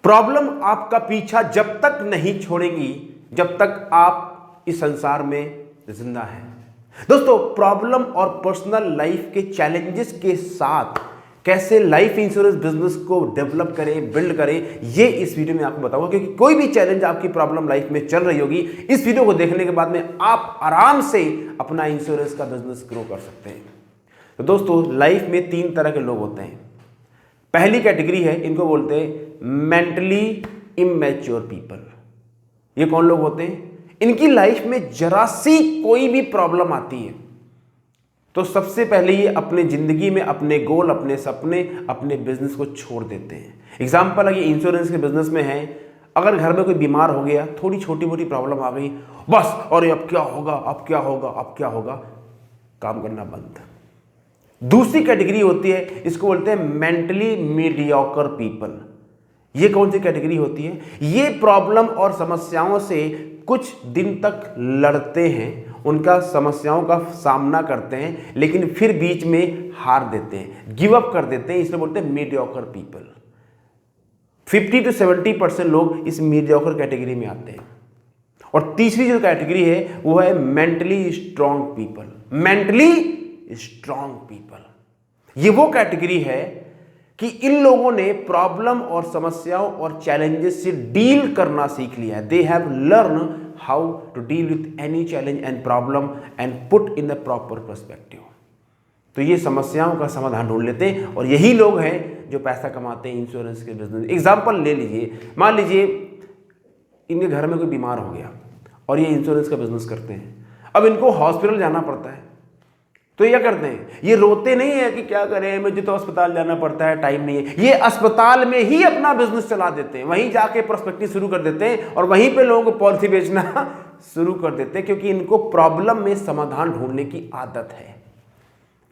Problem आपका पीछा जब तक नहीं छोड़ेंगी जब तक आप इस संसार में जिंदा हैं। दोस्तों, प्रॉब्लम और पर्सनल लाइफ के चैलेंजेस के साथ कैसे लाइफ इंश्योरेंस बिजनेस को डेवलप करें, बिल्ड करें, ये इस वीडियो में आपको बताऊंगा। क्योंकि कोई भी चैलेंज आपकी प्रॉब्लम लाइफ में चल रही होगी, इस वीडियो को देखने के बाद में आप आराम से अपना इंश्योरेंस का बिजनेस ग्रो कर सकते हैं। तो दोस्तों, लाइफ में 3 तरह के लोग होते हैं। पहली कैटेगरी है, इनको बोलते हैं मेंटली इमैच्योर पीपल। ये कौन लोग होते हैं? इनकी लाइफ में जरा सी कोई भी प्रॉब्लम आती है तो सबसे पहले ये अपने जिंदगी में अपने गोल, अपने सपने, अपने बिजनेस को छोड़ देते हैं। एग्जाम्पल है, ये इंश्योरेंस के बिजनेस में है। अगर घर में कोई बीमार हो गया, थोड़ी छोटी मोटी प्रॉब्लम आ गई, बस अरे अब क्या होगा, अब क्या होगा, अब क्या होगा, काम करना बंद। दूसरी कैटेगरी होती है, इसको बोलते हैं मेंटली मीडियोकर पीपल। ये कौन सी कैटेगरी होती है? ये प्रॉब्लम और समस्याओं से कुछ दिन तक लड़ते हैं, उनका समस्याओं का सामना करते हैं, लेकिन फिर बीच में हार देते हैं, गिव अप कर देते हैं। इसलिए बोलते हैं मीडियोकर पीपल। 50 to 70% लोग इस मीडियोकर कैटेगरी में आते हैं। और तीसरी जो कैटेगरी है वो है mentally strong people. Mentally strong people, ये वो कैटेगरी है कि इन लोगों ने प्रॉब्लम और समस्याओं और चैलेंजेस से डील करना सीख लिया है। They have learn how to deal with any challenge and problem and put in the proper perspective. तो ये समस्याओं का समाधान ढूंढ लेते हैं और यही लोग हैं जो पैसा कमाते हैं इंश्योरेंस के बिजनेस। एग्जाम्पल ले लीजिए, मान लीजिए इनके घर में कोई बीमार हो गया और ये इंश्योरेंस का बिजनेस करते हैं। अब इनको हॉस्पिटल जाना पड़ता है, तो ये क्या करते हैं? ये रोते नहीं है कि क्या करें, मुझे तो अस्पताल जाना पड़ता है, टाइम नहीं है। ये अस्पताल में ही अपना बिजनेस चला देते हैं, वहीं जाके प्रोस्पेक्टिव शुरू कर देते हैं और वहीं पे लोगों को पॉलिसी बेचना शुरू कर देते हैं, क्योंकि इनको प्रॉब्लम में समाधान ढूंढने की आदत है।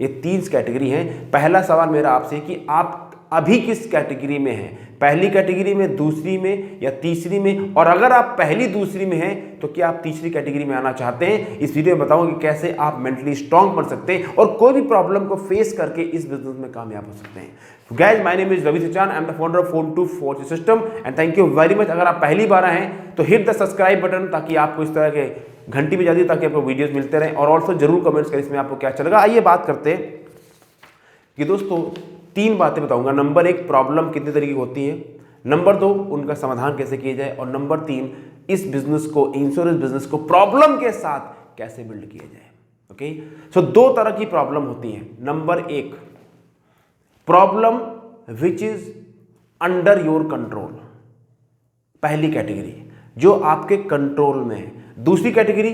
ये 3 कैटेगरी हैं। पहला सवाल मेरा आपसे कि आप अभी किस कैटेगरी में हैं? पहली कैटेगरी में, दूसरी में या तीसरी में? और अगर आप पहली दूसरी में हैं तो क्या आप तीसरी कैटेगरी में आना चाहते हैं? इस वीडियो में बताऊंगा कि कैसे आप मेंटली स्ट्रांग बन सकते हैं और कोई भी प्रॉब्लम को फेस करके इस बिजनेस में कामयाब हो सकते हैं। Guys, my name is Ravi Sachan, I am the founder of Phone2Fortune system and thank you very much. अगर आप पहली बार आए हैं तो हिट द सब्सक्राइब बटन, ताकि आपको इस तरह के घंटी भी जाती है, ताकि आपको वीडियोस मिलते रहें। और ऑल्सो जरूर कमेंट्स करें इसमें आपको क्या अच्छा लगा। आइए बात करते हैं कि दोस्तों 3 बातें बताऊंगा। नंबर 1, प्रॉब्लम कितने तरीके की होती है। नंबर 2, उनका समाधान कैसे किया जाए। और नंबर 3, इस बिजनेस को, इंश्योरेंस बिजनेस को प्रॉब्लम के साथ कैसे बिल्ड किया जाए। ओके, सो 2 तरह की प्रॉब्लम होती है। Number 1, problem which is under your control, पहली कैटेगरी जो आपके कंट्रोल में है। दूसरी category,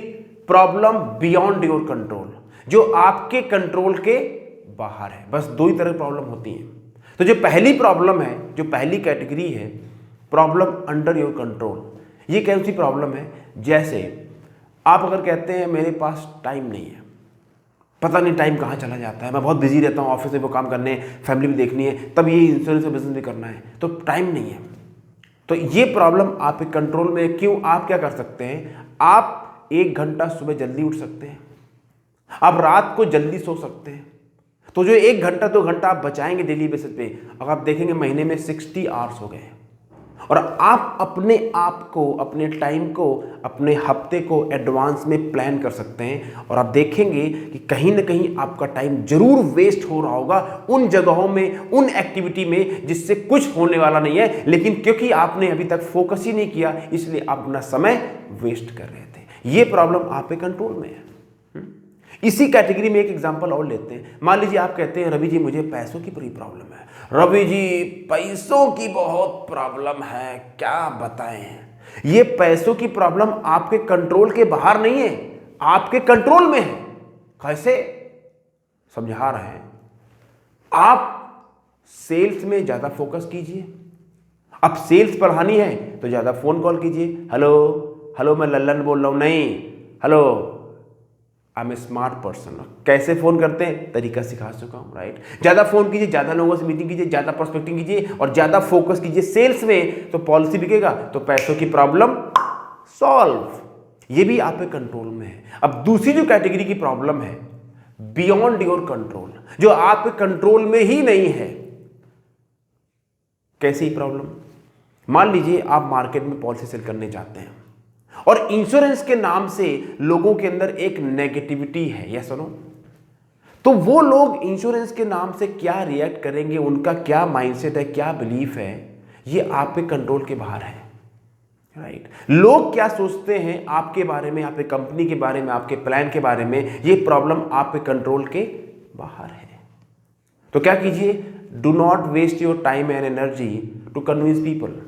problem beyond your control, जो आपके कंट्रोल के बाहर है। बस 2 ही तरह की प्रॉब्लम होती हैं। तो जो पहली प्रॉब्लम है, जो पहली कैटेगरी है, प्रॉब्लम अंडर योर कंट्रोल, ये कौन सी प्रॉब्लम है? जैसे आप अगर कहते हैं मेरे पास टाइम नहीं है, पता नहीं टाइम कहाँ चला जाता है, मैं बहुत बिजी रहता हूँ, ऑफिस में वो काम करने, फैमिली भी देखनी है, तब ये इंश्योरेंस का बिजनेस भी करना है, तो टाइम नहीं है। तो ये प्रॉब्लम आपके कंट्रोल में है। क्यों? आप क्या कर सकते हैं? आप 1 घंटा सुबह जल्दी उठ सकते हैं, आप रात को जल्दी सो सकते हैं। तो जो 1 घंटा 2 घंटा आप बचाएंगे डेली बेसिस पे, अगर आप देखेंगे महीने में 60 आवर्स हो गए। और आप अपने आप को, अपने टाइम को, अपने हफ्ते को एडवांस में प्लान कर सकते हैं और आप देखेंगे कि कहीं ना कहीं आपका टाइम जरूर वेस्ट हो रहा होगा उन जगहों में, उन एक्टिविटी में जिससे कुछ होने वाला नहीं है, लेकिन क्योंकि आपने अभी तक फोकस ही नहीं किया, इसलिए आप अपना समय वेस्ट कर रहे थे। ये प्रॉब्लम आपके कंट्रोल में है। इसी कैटेगरी में एक एग्जांपल और लेते हैं। मान लीजिए आप कहते हैं रवि जी मुझे पैसों की बड़ी प्रॉब्लम है, रवि जी पैसों की बहुत प्रॉब्लम है, क्या बताएं। ये पैसों की प्रॉब्लम आपके कंट्रोल के बाहर नहीं है, आपके कंट्रोल में है। कैसे? समझा रहे हैं। आप सेल्स में ज्यादा फोकस कीजिए। अब सेल्स बढ़ानी है तो ज्यादा फोन कॉल कीजिए। हेलो मैं लल्लन बोल रहा हूं, नहीं hello I am a smart person. कैसे फोन करते हैं, तरीका सिखा चुका हूं, राइट। ज्यादा फोन कीजिए, ज्यादा लोगों से मीटिंग कीजिए, ज्यादा प्रोस्पेक्टिंग कीजिए और ज्यादा फोकस कीजिए सेल्स में, तो पॉलिसी बिकेगा, तो पैसों की प्रॉब्लम सॉल्व। ये भी आपके कंट्रोल में है। अब दूसरी जो कैटेगरी की प्रॉब्लम है, बियॉन्ड योर कंट्रोल, जो आपके कंट्रोल में ही नहीं है। कैसी प्रॉब्लम? मान लीजिए आप मार्केट में पॉलिसी सेल करने जाते हैं और इंश्योरेंस के नाम से लोगों के अंदर एक नेगेटिविटी है, यस और नो? तो वो लोग इंश्योरेंस के नाम से क्या रिएक्ट करेंगे, उनका क्या माइंडसेट है, क्या बिलीफ है, ये आप पे कंट्रोल के बाहर है, राइट? लोग क्या सोचते हैं आपके बारे में, आपके कंपनी के बारे में, आपके प्लान के बारे में, ये प्रॉब्लम आप पे कंट्रोल के बाहर है। तो क्या कीजिए, do not waste your time and energy to convince people,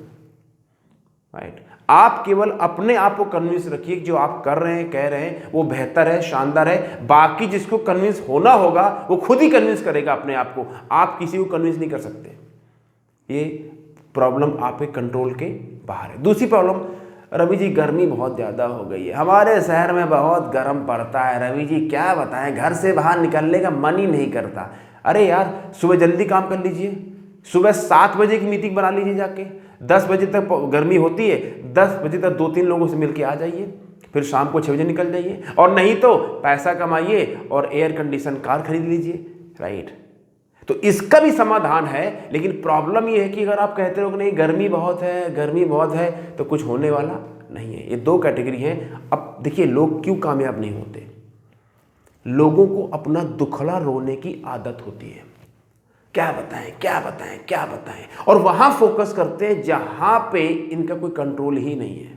right? आप केवल अपने आप को कन्विंस रखिए कि जो आप कर रहे हैं, कह रहे हैं, वो बेहतर है, शानदार है। बाकी जिसको कन्विंस होना होगा वो खुद ही कन्विंस करेगा अपने आप को, आप किसी को कन्विंस नहीं कर सकते। ये प्रॉब्लम आप पे कंट्रोल के बाहर है। दूसरी प्रॉब्लम, रवि जी गर्मी बहुत ज़्यादा हो गई है, हमारे शहर में बहुत गर्म पड़ता है, रवि जी क्या बताएं, घर से बाहर निकलने का मन ही नहीं करता। अरे यार, सुबह जल्दी काम कर लीजिए, सुबह 7 बजे की मीटिंग बना लीजिए, जाके 10 बजे तक गर्मी होती है, 10 बजे तक 2-3 लोगों से मिलके आ जाइए, फिर शाम को 6 बजे निकल जाइए, और नहीं तो पैसा कमाइए और एयर कंडीशन कार खरीद लीजिए, राइट? तो इसका भी समाधान है। लेकिन प्रॉब्लम ये है कि अगर आप कहते हो कि नहीं गर्मी बहुत है, गर्मी बहुत है, तो कुछ होने वाला नहीं है। ये 2 कैटेगरी है। अब देखिए लोग क्यों कामयाब नहीं होते, लोगों को अपना दुखड़ा रोने की आदत होती है, क्या बताएं क्या बताएं क्या बताएं, और वहां फोकस करते हैं जहां पे इनका कोई कंट्रोल ही नहीं है।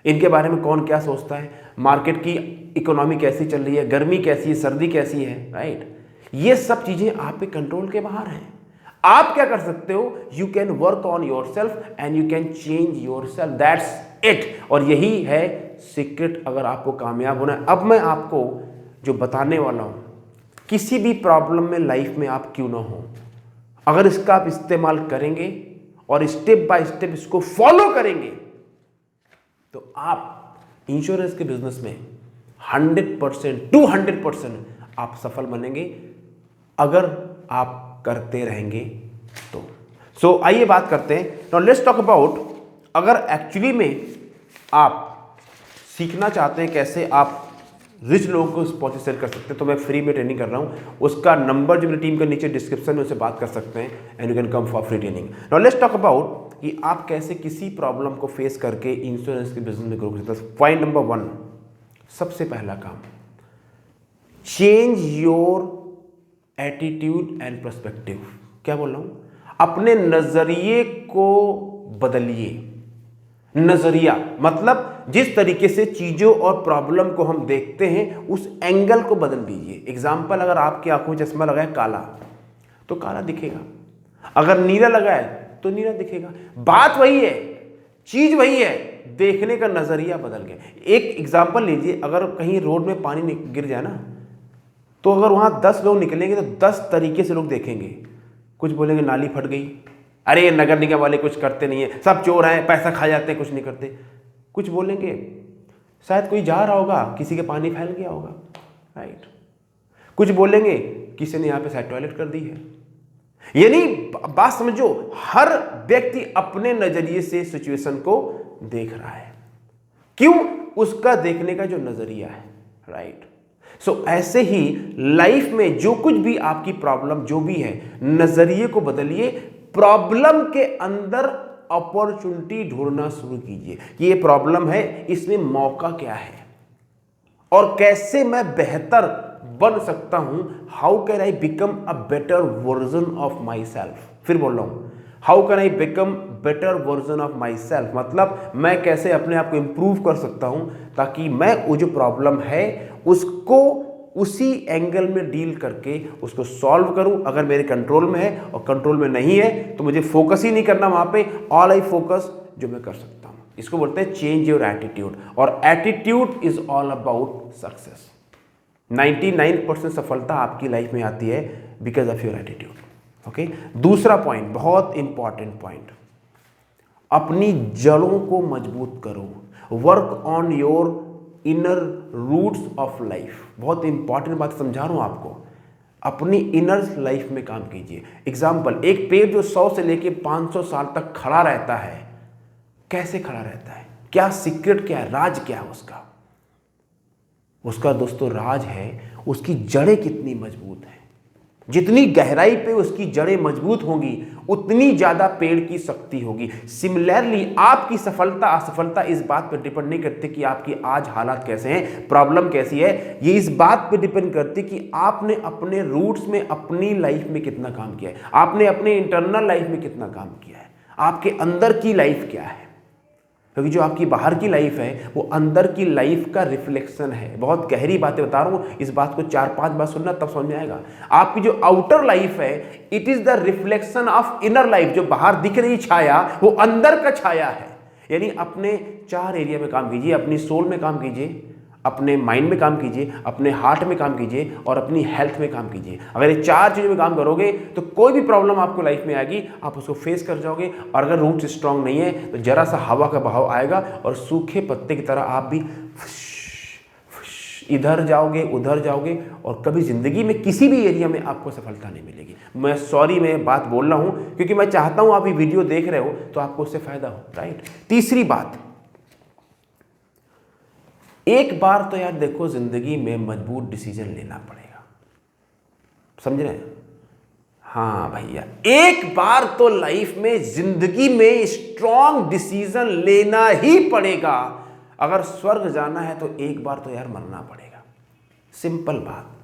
इनके बारे में कौन क्या सोचता है, मार्केट की इकोनॉमी कैसी चल रही है, गर्मी कैसी है, सर्दी कैसी है, राइट? ये सब चीजें आप पे कंट्रोल के बाहर हैं। आप क्या कर सकते हो, you can work on your self and you can change your self, that's it. और यही है सीक्रेट अगर आपको कामयाब होना है। अब मैं आपको जो बताने वाला हूं, किसी भी प्रॉब्लम में लाइफ में आप क्यों ना हो, अगर इसका आप इस्तेमाल करेंगे और स्टेप बाय स्टेप इसको फॉलो करेंगे, तो आप इंश्योरेंस के बिजनेस में 100% 200% आप सफल बनेंगे, अगर आप करते रहेंगे तो। सो आइए बात करते हैं। नाउ लेट्स टॉक अबाउट, अगर एक्चुअली में आप सीखना चाहते हैं कैसे आप रिच लोगों को पॉलिसी सेल कर सकते हैं, तो मैं फ्री में ट्रेनिंग कर रहा हूं। उसका नंबर जो मेरी टीम के नीचे डिस्क्रिप्शन में, उससे बात कर सकते हैं and you can come for free training. Now let's talk about कि आप कैसे किसी प्रॉब्लम को फेस करके इंश्योरेंस के बिजनेस में ग्रो कर सकते हैं। पॉइंट नंबर 1, सबसे पहला काम, change your attitude and perspective. क्या बोल रहा हूं, अपने नजरिए को बदलिए। नजरिया मतलब जिस तरीके से चीजों और प्रॉब्लम को हम देखते हैं उस एंगल को बदल दीजिए। एग्जाम्पल, अगर आपकी आंखों में चश्मा लगा है काला, तो काला दिखेगा, अगर नीला लगा है तो नीला दिखेगा। बात वही है, चीज वही है, देखने का नजरिया बदल गया। एक एग्जाम्पल लीजिए, अगर कहीं रोड में पानी गिर जाए ना, तो अगर वहां 10 लोग निकलेंगे तो 10 तरीके से लोग देखेंगे। कुछ बोलेंगे नाली फट गई, अरे नगर निगम वाले कुछ करते नहीं है, सब चोर हैं, पैसा खा जाते हैं, कुछ नहीं करते। कुछ बोलेंगे शायद कोई जा रहा होगा, किसी के पानी फैल गया होगा, राइट? कुछ बोलेंगे किसी ने यहाँ पे शायद टॉयलेट कर दी है। यानी बात समझो, हर व्यक्ति अपने नजरिए से सिचुएशन को देख रहा है। क्यों? उसका देखने का जो नजरिया है, राइट? सो ऐसे ही लाइफ में जो कुछ भी आपकी प्रॉब्लम जो भी है, नजरिए को बदलिए, प्रॉब्लम के अंदर अपॉर्चुनिटी ढूंढना शुरू कीजिए। ये प्रॉब्लम है, इसमें मौका क्या है और कैसे मैं बेहतर बन सकता हूं, how can I become a better version of my self. फिर बोल रहा हूं, how can I become better version of my self, मतलब मैं कैसे अपने आप को इंप्रूव कर सकता हूं ताकि मैं वो जो प्रॉब्लम है उसको उसी एंगल में डील करके उसको सॉल्व करूं। अगर मेरे कंट्रोल में है और कंट्रोल में नहीं है तो मुझे फोकस ही नहीं करना वहां पे, ऑल आई फोकस जो मैं कर सकता हूं। इसको बोलते हैं चेंज योर एटीट्यूड, और attitude is all about success. 99% सफलता आपकी लाइफ में आती है because of your attitude. Okay, दूसरा पॉइंट, बहुत इंपॉर्टेंट पॉइंट, अपनी जड़ों को मजबूत करो। Work on your inner roots of life. बहुत इंपॉर्टेंट बात समझा रहा हूं आपको, अपनी इनर लाइफ में काम कीजिए। एग्जाम्पल, एक पेड़ जो 100 से लेके 500 साल तक खड़ा रहता है, कैसे खड़ा रहता है, क्या सीक्रेट क्या है, राज क्या है उसका? उसका दोस्तों राज है उसकी जड़ें कितनी मजबूत हैं। जितनी गहराई पे उसकी जड़ें मजबूत होंगी उतनी ज्यादा पेड़ की शक्ति होगी। सिमिलरली आपकी सफलता असफलता इस बात पर डिपेंड नहीं करती कि आपकी आज हालात कैसे हैं, प्रॉब्लम कैसी है, ये इस बात पर डिपेंड करती कि आपने अपने रूट्स में अपनी लाइफ में कितना काम किया है, आपने अपने इंटरनल लाइफ में कितना काम किया है, आपके अंदर की लाइफ क्या है। क्योंकि जो आपकी बाहर की लाइफ है वो अंदर की लाइफ का रिफ्लेक्शन है। बहुत गहरी बातें बता रहा हूँ, इस बात को 4-5 बार सुनना तब समझ में आएगा। आपकी जो आउटर लाइफ है it is the reflection of inner life. जो बाहर दिख रही छाया वो अंदर का छाया है। यानी अपने 4 एरिया में काम कीजिए, अपनी सोल में काम कीजिए, अपने माइंड में काम कीजिए, अपने हार्ट में काम कीजिए और अपनी हेल्थ में काम कीजिए। अगर ये 4 चीज़ों में काम करोगे तो कोई भी प्रॉब्लम आपको लाइफ में आएगी आप उसको फेस कर जाओगे। और अगर रूट स्ट्रांग नहीं है तो जरा सा हवा का बहाव आएगा और सूखे पत्ते की तरह आप भी इधर जाओगे उधर जाओगे और कभी जिंदगी में किसी भी एरिया में आपको सफलता नहीं मिलेगी। मैं सॉरी मैं बात बोल रहा हूँ क्योंकि मैं चाहता हूँ आप ये वीडियो देख रहे हो तो आपको उससे फायदा हो, राइट। तीसरी बात, एक बार तो यार देखो जिंदगी में मजबूत डिसीजन लेना पड़ेगा, समझ रहे हैं। हाँ भैया, एक बार तो लाइफ में जिंदगी में स्ट्रॉन्ग डिसीजन लेना ही पड़ेगा। अगर स्वर्ग जाना है तो एक बार तो यार मरना पड़ेगा, सिंपल बात।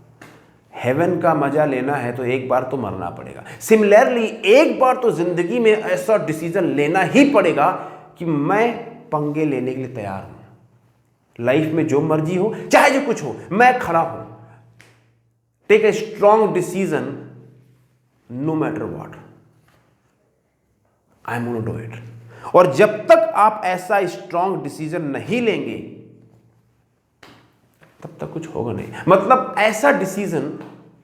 हेवन का मजा लेना है तो एक बार तो मरना पड़ेगा। सिमिलरली एक बार तो जिंदगी में ऐसा डिसीजन लेना ही पड़ेगा कि मैं पंगे लेने के लिए तैयार हूं। लाइफ में जो मर्जी हो चाहे जो कुछ हो मैं खड़ा हूं। Take a strong decision no matter what, I am gonna do it. और जब तक आप ऐसा स्ट्रॉन्ग डिसीजन नहीं लेंगे तब तक कुछ होगा नहीं। मतलब ऐसा डिसीजन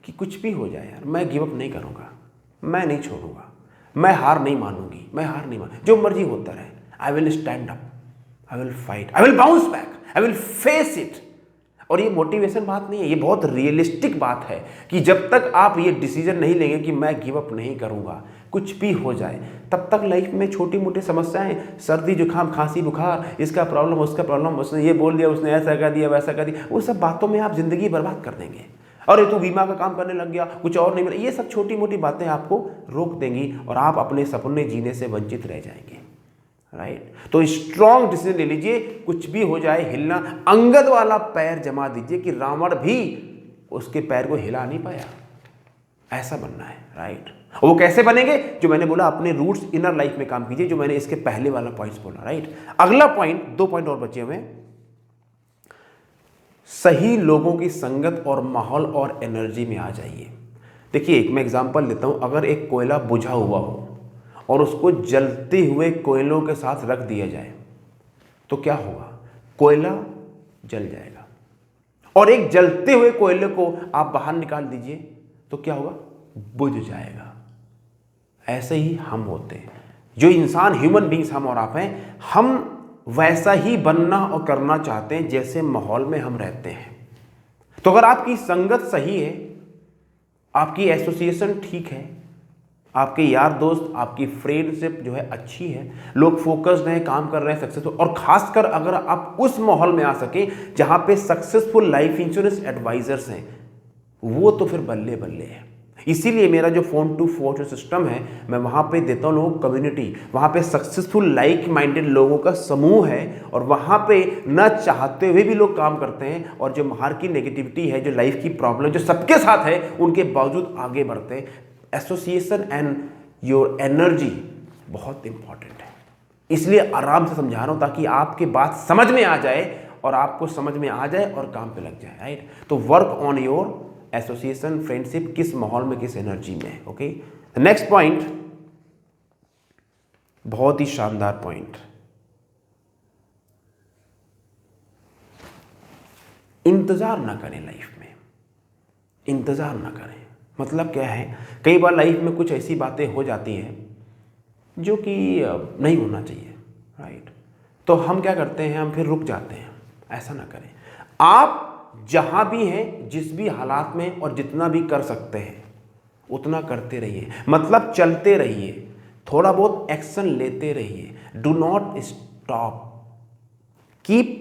कि कुछ भी हो जाए यार मैं गिव अप नहीं करूंगा, मैं नहीं छोड़ूंगा, मैं हार नहीं मानूंगी, मैं हार नहीं मान, जो मर्जी होता रहे, I will stand up, I will fight, I will bounce back, I will face it. और ये मोटिवेशन बात नहीं है, ये बहुत रियलिस्टिक बात है कि जब तक आप ये डिसीजन नहीं लेंगे कि मैं गिव अप नहीं करूंगा कुछ भी हो जाए, तब तक लाइफ में छोटी मोटी समस्याएं, सर्दी जुकाम खांसी बुखार, इसका प्रॉब्लम उसका प्रॉब्लम, उसने ये बोल दिया, उसने ऐसा कर दिया वैसा कर दिया, वो सब बातों में आप जिंदगी बर्बाद कर देंगे। और ये तो बीमा का काम करने लग गया, कुछ और नहीं मिला, ये सब छोटी मोटी बातें आपको रोक देंगी और आप अपने सपने जीने से वंचित रह जाएंगे, राइट। तो स्ट्रॉन्ग डिसीजन ले लीजिए, कुछ भी हो जाए हिलना, अंगद वाला पैर जमा दीजिए कि रावण भी उसके पैर को हिला नहीं पाया, ऐसा बनना है, राइट। वो कैसे बनेंगे, जो मैंने बोला अपने रूट्स इनर लाइफ में काम कीजिए, जो मैंने इसके पहले वाला पॉइंट्स बोला, राइट। अगला पॉइंट, 2 पॉइंट और बचे हुए, सही लोगों की संगत और माहौल और एनर्जी में आ जाइए। देखिए एक मैं एग्जांपल लेता हूं, अगर एक कोयला बुझा हुआ हो और उसको जलते हुए कोयलों के साथ रख दिया जाए तो क्या होगा, कोयला जल जाएगा। और एक जलते हुए कोयले को आप बाहर निकाल दीजिए तो क्या होगा, बुझ जाएगा। ऐसे ही हम होते हैं, जो इंसान ह्यूमन बींग्स हम और आप हैं, हम वैसा ही बनना और करना चाहते हैं जैसे माहौल में हम रहते हैं। तो अगर आपकी संगत सही है, आपकी एसोसिएशन ठीक है, आपके यार दोस्त, आपकी फ्रेंडशिप जो है अच्छी है, लोग फोकस्ड हैं, काम कर रहे हैं, सक्सेसफुल, और खासकर अगर आप उस माहौल में आ सके जहां पे सक्सेसफुल लाइफ इंश्योरेंस एडवाइजर्स हैं, वो तो फिर बल्ले बल्ले है। इसीलिए मेरा जो फोन टू फोन सिस्टम है, मैं वहां पे देता हूं लोगों को कम्युनिटी, वहां पे सक्सेसफुल लाइक माइंडेड लोगों का समूह है और वहां पे न चाहते हुए भी लोग काम करते हैं, और जो बाहर की नेगेटिविटी है, जो लाइफ की प्रॉब्लम जो सबके साथ है, उनके बावजूद आगे बढ़ते हैं। एसोसिएशन एंड योर एनर्जी बहुत इंपॉर्टेंट है, इसलिए आराम से समझा रहा हूं ताकि आपकी बात समझ में आ जाए और आपको समझ में आ जाए और काम पे लग जाए, राइट। तो work on your association, friendship, किस माहौल में, किस एनर्जी में, ओके। नेक्स्ट पॉइंट बहुत ही शानदार पॉइंट, इंतजार ना करें लाइफ में, इंतजार ना करें। मतलब क्या है, कई बार लाइफ में कुछ ऐसी बातें हो जाती हैं जो कि नहीं होना चाहिए, राइट। तो हम क्या करते हैं, हम फिर रुक जाते हैं। ऐसा ना करें, आप जहां भी हैं, जिस भी हालात में, और जितना भी कर सकते हैं उतना करते रहिए। मतलब चलते रहिए, थोड़ा बहुत एक्शन लेते रहिए, do not stop, keep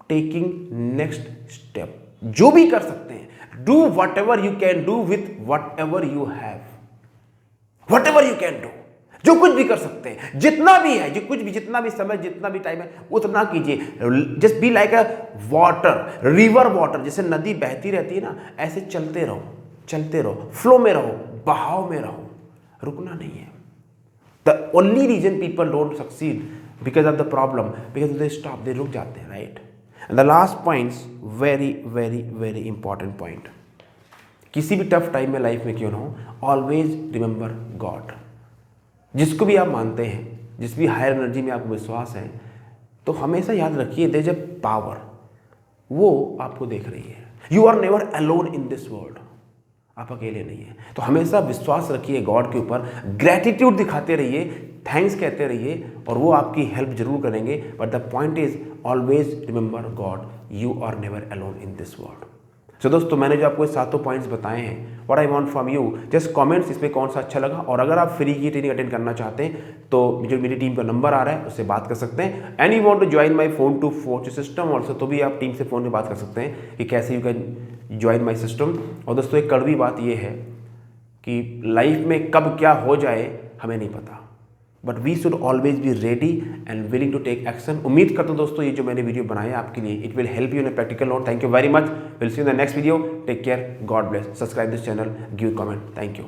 taking next step. जो भी कर सकते हैं, do what ever you can do with what ever you have, what ever you can do. जो कुछ भी कर सकते हैं, जितना भी है, जो कुछ भी, जितना भी समय, जितना भी टाइम है, उतना कीजिए। Just be like a water, river water, जैसे नदी बहती रहती है ना, ऐसे चलते रहो, चलते रहो, फ्लो में रहो, बहाव में रहो, रुकना नहीं है। The only reason people don't succeed because of the problem, because they stop, they रुक जाते हैं, right. And the last points, very very very important point, किसी भी टफ टाइम में लाइफ में क्यों ना हो, ऑलवेज रिमेंबर गॉड। जिसको भी आप मानते हैं, जिस भी हायर एनर्जी में आपको विश्वास है, तो हमेशा याद रखिए देयर इज अ पावर, वो आपको देख रही है। You are never alone in this world, आप अकेले नहीं हैं। तो हमेशा विश्वास रखिए गॉड के ऊपर, ग्रैटिट्यूड दिखाते रहिए, थैंक्स कहते रहिए, और वो आपकी हेल्प जरूर करेंगे। But the point is always remember God, you are never alone in this world. So दोस्तों, मैंने जो आपको सातों पॉइंट्स बताए हैं, what I want from you, just comments इसमें कौन सा अच्छा लगा। और अगर आप फ्री की ट्रेनिंग अटेंड करना चाहते हैं तो जो मेरी टीम का नंबर आ रहा है उससे बात कर सकते हैं। And you want to join my phone to phone system also, तो भी आप टीम से फ़ोन में बात कर सकते हैं कि कैसे you can join my system. और दोस्तों, एक कड़वी बात यह है कि लाइफ में कब क्या हो जाए हमें नहीं पता, but we should always be ready and willing to take action. उम्मीद करता हूँ दोस्तों, ये जो मैंने वीडियो बनाया आपके लिए, it will help you in a practical note. Thank you very much, will see you in the next video, take care, God bless, subscribe this channel, give comment, thank you.